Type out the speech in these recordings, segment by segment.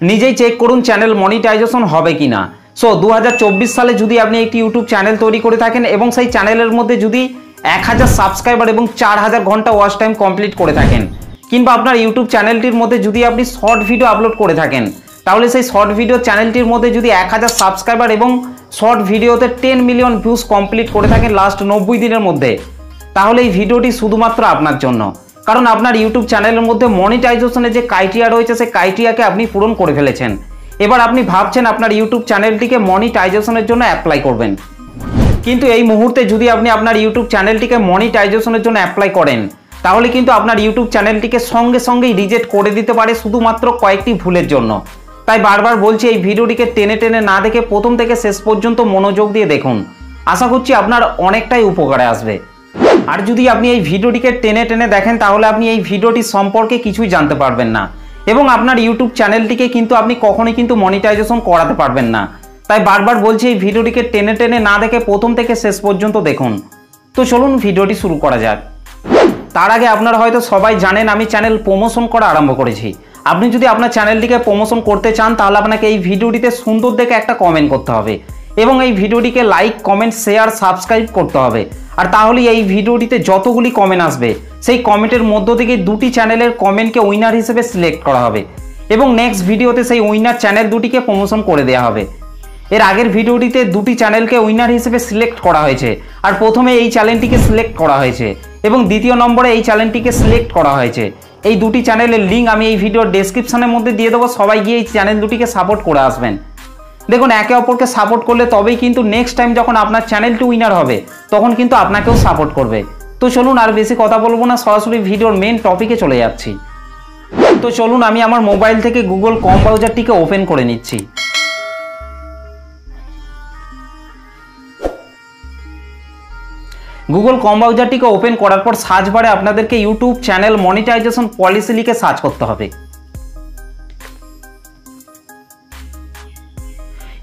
নিজেই চেক করুন channel monetization হবে কিনা। সো 2024 সালে যদি আপনি একটি ইউটিউব চ্যানেল তৈরি করে থাকেন এবং সেই চ্যানেলের মধ্যে যদি 1000 সাবস্ক্রাইবার এবং 4000 ঘন্টা ওয়াচ টাইম কমপ্লিট করে থাকেন, কিংবা আপনার ইউটিউব চ্যানেলটির মধ্যে যদি আপনি শর্ট ভিডিও আপলোড করে থাকেন, তাহলে সেই শর্ট ভিডিও চ্যানেলটির মধ্যে যদি 1000 সাবস্ক্রাইবার এবং শর্ট ভিডিওতে 10 মিলিয়ন ভিউজ কমপ্লিট করে থাকেন লাস্ট 90 দিনের মধ্যে, তাহলে এই ভিডিওটি শুধুমাত্র আপনার জন্য। কারণ আপনার ইউটিউব চ্যানেলের মধ্যে মনিটাইজেশনের যে ক্রাইটেরিয়া রয়েছে সেই ক্রাইটেরিয়াকে আপনি পূরণ করে ফেলেছেন। এবার আপনি ভাবছেন আপনার ইউটিউব চ্যানেলটিকে মনিটাইজেশনের জন্য অ্যাপ্লাই করবেন, কিন্তু এই মুহূর্তে যদি আপনি আপনার ইউটিউব চ্যানেলটিকে মনিটাইজেশনের জন্য অ্যাপ্লাই করেন, তাহলে কিন্তু আপনার ইউটিউব চ্যানেলটিকে সঙ্গে সঙ্গেই রিজেক্ট করে দিতে পারে শুধুমাত্র কয়েকটি ভুলের জন্য। তাই বারবার বলছি, এই ভিডিওটিকে টেনে টেনে না দেখে প্রথম থেকে শেষ পর্যন্ত মনোযোগ দিয়ে দেখুন। আশা করছি আপনার অনেকটাই উপকারে আসবে। আর যদি আপনি এই ভিডিওটিকে টেনে টেনে দেখেন, তাহলে আপনি এই ভিডিওটি সম্পর্কে কিছুই জানতে পারবেন না এবং আপনার ইউটিউব চ্যানেলটিকে কিন্তু আপনি কখনোই কিন্তু মনিটাইজেশন করাতে পারবেন না। তাই বারবার বলছি, এই ভিডিওটিকে টেনে টেনে না দেখে প্রথম থেকে শেষ পর্যন্ত দেখুন। তো চলুন ভিডিওটি শুরু করা যাক। তার আগে আপনারা হয়তো সবাই জানেন আমি চ্যানেল প্রমোশন করা আরম্ভ করেছি। আপনি যদি আপনার চ্যানেলটিকে প্রমোশন করতে চান, তাহলে আপনাকে এই ভিডিওটিতে সুন্দর দেখে একটা কমেন্ট করতে হবে এবং এই ভিডিওটিকে লাইক, কমেন্ট, শেয়ার, সাবস্ক্রাইব করতে হবে। আর তাহলে এই ভিডিওটিতে যতগুলি কমেন্ট আসবে, সেই কমেন্টের মধ্য থেকে দুটি চ্যানেলের কমেন্টকে উইনার হিসেবে সিলেক্ট করা হবে এবং নেক্সট ভিডিওতে সেই উইনার চ্যানেল দুটিকে প্রমোশন করে দেওয়া হবে। এর আগের ভিডিওটিতে দুটি চ্যানেলকে উইনার হিসেবে সিলেক্ট করা হয়েছে, আর প্রথমে এই চ্যানেলটিকে সিলেক্ট করা হয়েছে এবং দ্বিতীয় নম্বরে এই চ্যানেলটিকে সিলেক্ট করা হয়েছে। এই দুটি চ্যানেলের লিঙ্ক আমি এই ভিডিওর ডেসক্রিপশনের মধ্যে দিয়ে দেবো। সবাই গিয়ে এই চ্যানেল দুটিকে সাপোর্ট করে আসবেন। দেখুন, একে অপরকে সাপোর্ট করলে তবেই কিন্তু নেক্সট টাইম যখন আপনার চ্যানেলটি উইনার হবে, তখন কিন্তু আপনাকেও সাপোর্ট করবে। তো চলুন আর বেশি কথা বলবো না, সরাসরি ভিডিওর মেন টপিকে চলে যাচ্ছি। তো চলুন আমি আমার মোবাইল থেকে গুগল ক্রোম ব্রাউজারটিকে ওপেন করে নিচ্ছি। গুগল ক্রোম ব্রাউজারটিকে ওপেন করার পর সার্চ বারে আপনাদেরকে ইউটিউব চ্যানেল মনিটাইজেশন পলিসি লিখে সার্চ করতে হবে।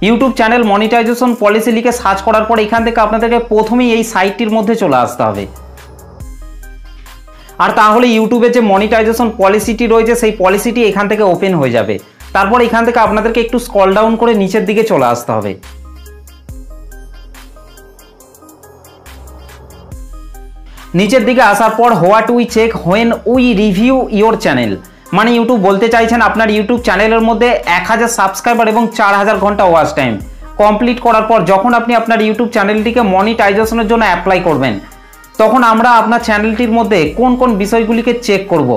ইউটিউব চ্যানেল মনিটাইজেশন পলিসি লিখে সার্চ করার পর এখান থেকে আপনাদেরকে প্রথমেই এই সাইটটির মধ্যে চলে আসতে হবে। আর তাহলে ইউটিউবে যে মনিটাইজেশন পলিসিটি রয়েছে সেই পলিসিটি এখান থেকে ওপেন হয়ে যাবে। তারপর এখান থেকে আপনাদেরকে একটু স্ক্রল ডাউন করে নিচের দিকে চলে আসতে হবে। নিচের দিকে আসার পর what we check when we review your channel, মানে ইউটিউব বলতে চাইছেন আপনার ইউটিউব চ্যানেলের মধ্যে 1000 সাবস্ক্রাইবার এবং 4000 ঘন্টা ওয়াচ টাইম কমপ্লিট করার পর যখন আপনি আপনার ইউটিউব চ্যানেলটিকে মনিটাইজেশনের জন্য অ্যাপ্লাই করবেন, তখন আমরা আপনার চ্যানেলটির মধ্যে কোন কোন বিষয়গুলিকে চেক করব,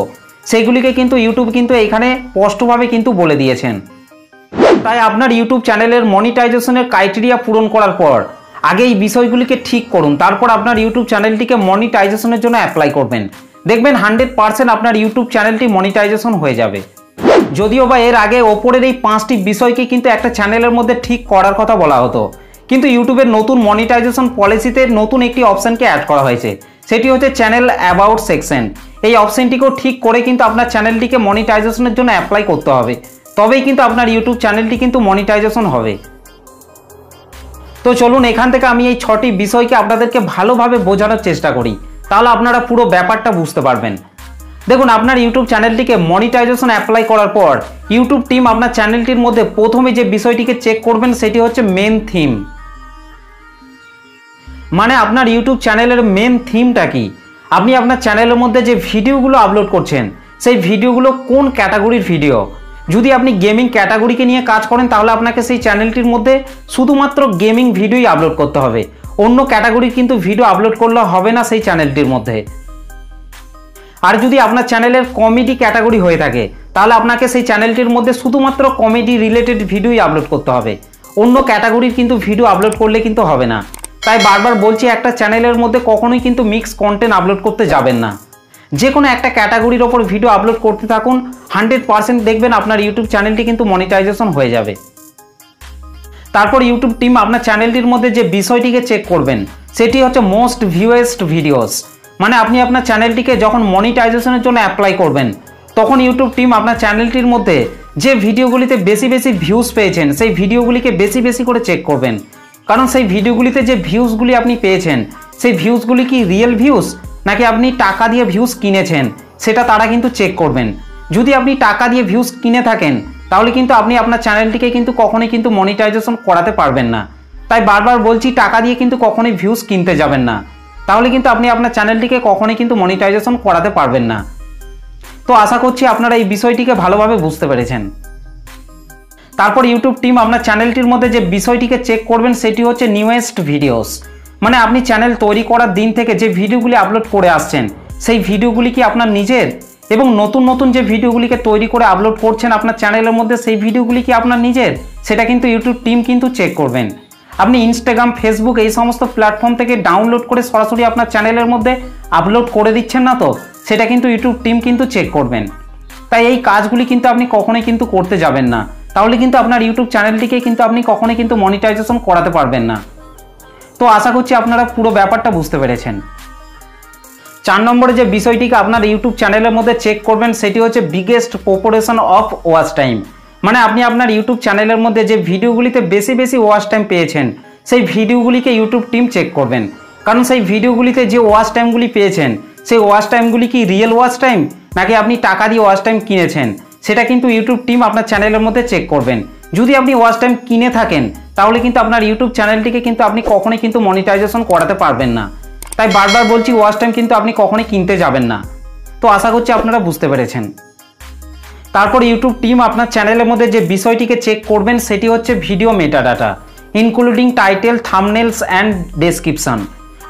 সেইগুলিকে কিন্তু ইউটিউব কিন্তু এখানে স্পষ্টভাবে কিন্তু বলে দিয়েছেন। তাই আপনার ইউটিউব চ্যানেলের মনিটাইজেশনের ক্রাইটেরিয়া পূরণ করার পর আগে এই বিষয়গুলিকে ঠিক করুন, তারপর আপনার ইউটিউব চ্যানেলটিকে মনিটাইজেশনের জন্য অ্যাপ্লাই করবেন। দেখবেন 100% আপনার ইউটিউব চ্যানেলটি মনিটাইজেশন হয়ে যাবে। যদিও বা এর আগে ওপরের এই 5টি বিষয়কে কিন্তু একটা চ্যানেলের মধ্যে ঠিক করার কথা বলা হতো, কিন্তু ইউটিউবের নতুন মনিটাইজেশন পলিসিতে নতুন একটি অপশানকে অ্যাড করা হয়েছে, সেটি হচ্ছে চ্যানেল অ্যাবাউট সেকশন। এই অপশানটিকেও ঠিক করে কিন্তু আপনার চ্যানেলটিকে মনিটাইজেশনের জন্য অ্যাপ্লাই করতে হবে, তবেই কিন্তু আপনার ইউটিউব চ্যানেলটি কিন্তু মনিটাইজেশন হবে। তো চলুন এখান থেকে আমি এই 6টি বিষয়কে আপনাদেরকে ভালোভাবে বোঝানোর চেষ্টা করি, তাহলে আপনারা পুরো ব্যাপারটা বুঝতে পারবেন। দেখুন, আপনার ইউটিউব চ্যানেলটিকে মনিটাইজেশন অ্যাপ্লাই করার পর ইউটিউব টিম আপনার চ্যানেলটির মধ্যে প্রথমে যে বিষয়টিকে চেক করবেন সেটি হচ্ছে মেন থিম। মানে আপনার ইউটিউব চ্যানেলের মেন থিমটা কি, আপনি আপনার চ্যানেলের মধ্যে যে ভিডিওগুলো আপলোড করছেন সেই ভিডিওগুলো কোন ক্যাটাগরির ভিডিও। যদি আপনি গেমিং ক্যাটাগরিকে নিয়ে কাজ করেন, তাহলে আপনাকে সেই চ্যানেলটির মধ্যে শুধুমাত্র গেমিং ভিডিওই আপলোড করতে হবে, অন্য ক্যাটাগরির কিন্তু ভিডিও আপলোড করলে হবে না সেই চ্যানেলটির মধ্যে। আর যদি আপনার চ্যানেলের কমেডি ক্যাটাগরি হয়ে থাকে, তাহলে আপনাকে সেই চ্যানেলটির মধ্যে শুধুমাত্র কমেডি রিলেটেড ভিডিওই আপলোড করতে হবে, অন্য ক্যাটাগরির কিন্তু ভিডিও আপলোড করলে কিন্তু হবে না। তাই বারবার বলছি, একটা চ্যানেলের মধ্যে কখনোই কিন্তু মিক্স কন্টেন্ট আপলোড করতে যাবেন না। যে কোনো একটা ক্যাটাগরির ওপর ভিডিও আপলোড করতে থাকুন, 100% দেখবেন আপনার ইউটিউব চ্যানেলটি কিন্তু মনিটাইজেশন হয়ে যাবে। তারপর ইউটিউব টিম আপনার চ্যানেলটির মধ্যে যে বিষয়টিকে চেক করবেন সেটি হচ্ছে মোস্ট ভিউয়েস্ট ভিডিওস। মানে আপনি আপনার চ্যানেলটিকে যখন মনিটাইজেশনের জন্য অ্যাপ্লাই করবেন, তখন ইউটিউব টিম আপনার চ্যানেলটির মধ্যে যে ভিডিওগুলিতে বেশি বেশি ভিউজ পেয়েছেন সেই ভিডিওগুলিকে বেশি বেশি করে চেক করবেন। কারণ সেই ভিডিওগুলিতে যে ভিউজগুলি আপনি পেয়েছেন সেই ভিউজগুলি কি রিয়েল ভিউজ নাকি আপনি টাকা দিয়ে ভিউজ কিনেছেন, সেটা তারা কিন্তু চেক করবেন। যদি আপনি টাকা দিয়ে ভিউজ কিনে থাকেন, তাহলে কিন্তু আপনি আপনার চ্যানেলটিকে কিন্তু কখনোই কিন্তু মনিটাইজেশন করাতে পারবেন না। তাই বারবার বলছি, টাকা দিয়ে কিন্তু কখনোই ভিউজ কিনতে যাবেন না, তাহলে কিন্তু আপনি আপনার চ্যানেলটিকে কখনোই কিন্তু মনিটাইজেশন করাতে পারবেন না। তো আশা করছি আপনারা এই বিষয়টিকে ভালোভাবে বুঝতে পেরেছেন। তারপর ইউটিউব টিম আপনার চ্যানেলটির মধ্যে যে বিষয়টিকে চেক করবেন সেটি হচ্ছে নিউয়েস্ট ভিডিওস। মানে আপনি চ্যানেল তৈরি করার দিন থেকে যে ভিডিওগুলি আপলোড করে আসছেন সেই ভিডিওগুলি কি আপনার নিজের, এবং নতুন নতুন যে ভিডিওগুলিকে তৈরি করে আপলোড করছেন আপনার চ্যানেলের মধ্যে সেই ভিডিওগুলি কি আপনার নিজের, সেটা কিন্তু ইউটিউব টিম কিন্তু চেক করবেন। আপনি ইনস্টাগ্রাম, ফেসবুক এই সমস্ত প্ল্যাটফর্ম থেকে ডাউনলোড করে সরাসরি আপনার চ্যানেলের মধ্যে আপলোড করে দিচ্ছেন না তো, সেটা কিন্তু ইউটিউব টিম কিন্তু চেক করবেন। তাই এই কাজগুলি কিন্তু আপনি কখনোই কিন্তু করতে যাবেন না, তাহলে কিন্তু আপনার ইউটিউব চ্যানেলটিকে কিন্তু আপনি কখনোই কিন্তু মনিটাইজেশন করাতে পারবেন না। তো আশা করছি আপনারা পুরো ব্যাপারটা বুঝতে পেরেছেন। 4 নম্বরে যে বিষয়টিকে আপনার ইউটিউব চ্যানেলের মধ্যে চেক করবেন সেটি হচ্ছে biggest proportion of watch time. মানে আপনি আপনার ইউটিউব চ্যানেলের মধ্যে যে ভিডিওগুলিতে বেশি বেশি ওয়াচ টাইম পেয়েছেন সেই ভিডিওগুলিকে ইউটিউব টিম চেক করবেন। কারণ সেই ভিডিওগুলিতে যে ওয়াচ টাইমগুলি পেয়েছেন সেই ওয়াচ টাইমগুলি কি রিয়েল ওয়াচ টাইম নাকি আপনি টাকা দিয়ে ওয়াচ টাইম কিনেছেন, সেটা কিন্তু ইউটিউব টিম আপনার চ্যানেলের মধ্যে চেক করবেন। যদি আপনি ওয়াচ টাইম কিনে থাকেন তাহলে কিন্তু আপনার ইউটিউব চ্যানেলটিকে কিন্তু আপনি কখনোই কিন্তু মনিটাইজেশন করাতে পারবেন না। তাই বারবার বলছি, ওয়াচ টাইম কিন্তু আপনি কখনোই কিনতে যাবেন না। তো আশা করছি আপনারা বুঝতে পেরেছেন। তারপর ইউটিউব টিম আপনার চ্যানেলের মধ্যে যে বিষয়টিকে চেক করবেন সেটি হচ্ছে video metadata, including title, thumbnails and description.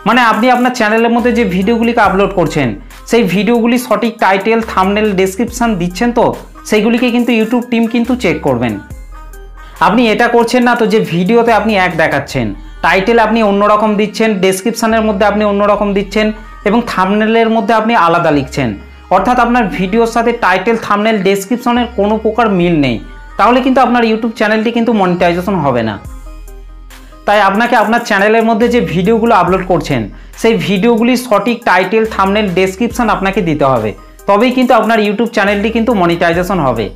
মানে আপনি আপনার চ্যানেলের মধ্যে যে ভিডিওগুলিকে আপলোড করছেন সেই ভিডিওগুলি সঠিক টাইটেল, থাম্বনেল, ডেসক্রিপশন দিচ্ছেন তো, সেইগুলিকে কিন্তু ইউটিউব টিম কিন্তু চেক করবেন। আপনি এটা করছেন না তো যে ভিডিওতে আপনি এক দেখাচ্ছেন, টাইটেল আপনি অন্যরকম দিচ্ছেন, ডেসক্রিপশনের মধ্যে আপনি অন্যরকম দিচ্ছেন এবং থাম্বনেলের মধ্যে আপনি আলাদা লিখছেন, অর্থাৎ আপনার ভিডিওর সাথে টাইটেল, থাম্বনেল, ডেসক্রিপশনের কোনো প্রকার মিল নেই, তাহলে কিন্তু আপনার ইউটিউব চ্যানেলটি কিন্তু মনিটাইজেশন হবে না। তাই আপনাকে আপনার চ্যানেলের মধ্যে যে ভিডিওগুলো আপলোড করছেন সেই ভিডিওগুলি সঠিক টাইটেল, থাম্বনেল, ডেসক্রিপশন আপনাকে দিতে হবে, তবেই কিন্তু আপনার ইউটিউব চ্যানেলটি কিন্তু মনিটাইজেশন হবে।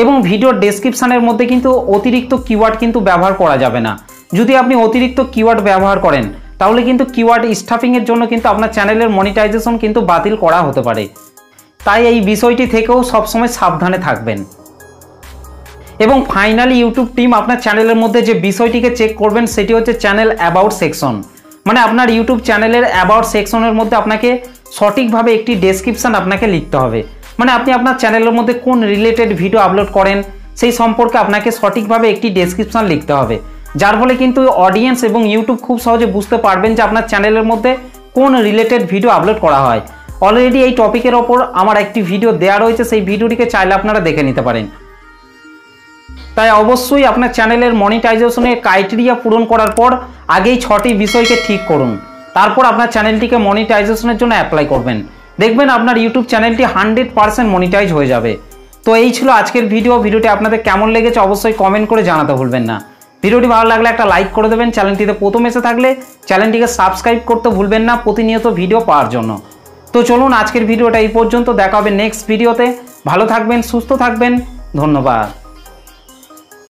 এবং ভিডিওর ডেসক্রিপশনের মধ্যে কিন্তু অতিরিক্ত কিওয়ার্ড কিন্তু ব্যবহার করা যাবে না। যদি আপনি অতিরিক্ত কিওয়ার্ড ব্যবহার করেন তাহলে কিন্তু কিওয়ার্ড স্টাফিংয়ের জন্য কিন্তু আপনার চ্যানেলের মনিটাইজেশন কিন্তু বাতিল করা হতে পারে। তাই এই বিষয়টি থেকেও সবসময় সাবধানে থাকবেন। এবং ফাইনালি ইউটিউব টিম আপনার চ্যানেলের মধ্যে যে বিষয়টিকে চেক করবেন সেটি হচ্ছে চ্যানেল অ্যাবাউট সেকশন। মানে আপনার ইউটিউব চ্যানেলের অ্যাবাউট সেকশনের মধ্যে আপনাকে সঠিকভাবে একটি ডেসক্রিপশন আপনাকে লিখতে হবে। মানে আপনি আপনার চ্যানেলের মধ্যে কোন রিলেটেড ভিডিও আপলোড করেন সেই সম্পর্কে আপনাকে সঠিকভাবে একটি ডেসক্রিপশন লিখতে হবে, যার ফলে কিন্তু অডিয়েন্স এবং ইউটিউব খুব সহজে বুঝতে পারবেন যে আপনার চ্যানেলের মধ্যে কোন রিলেটেড ভিডিও আপলোড করা হয়। অলরেডি এই টপিকের ওপর আমার একটি ভিডিও দেওয়া রয়েছে, সেই ভিডিওটিকে চাইলে আপনারা দেখে নিতে পারেন। তাই অবশ্যই আপনার চ্যানেলের মনিটাইজেশনের ক্রাইটেরিয়া পূরণ করার পর আগেই 6টি বিষয়কে ঠিক করুন, তারপর আপনার চ্যানেলটিকে মনিটাইজেশনের জন্য অ্যাপ্লাই করবেন। দেখবেন আপনার ইউটিউব চ্যানেলটি 100% মনিটাইজ হয়ে যাবে। তো এই ছিল আজকের ভিডিওটি আপনাদের কেমন লেগেছে অবশ্যই কমেন্ট করে জানাতে ভুলবেন না। ভিডিওটি ভালো লাগলে একটা লাইক করে দেবেন, চ্যানেলটিতে প্রথম এসে থাকলে চ্যানেলটিকে সাবস্ক্রাইব করতে ভুলবেন না প্রতিনিয়ত ভিডিও পাওয়ার জন্য। তো চলুন আজকের ভিডিওটা এই পর্যন্ত, দেখা হবে নেক্সট ভিডিওতে। ভালো থাকবেন, সুস্থ থাকবেন, ধন্যবাদ।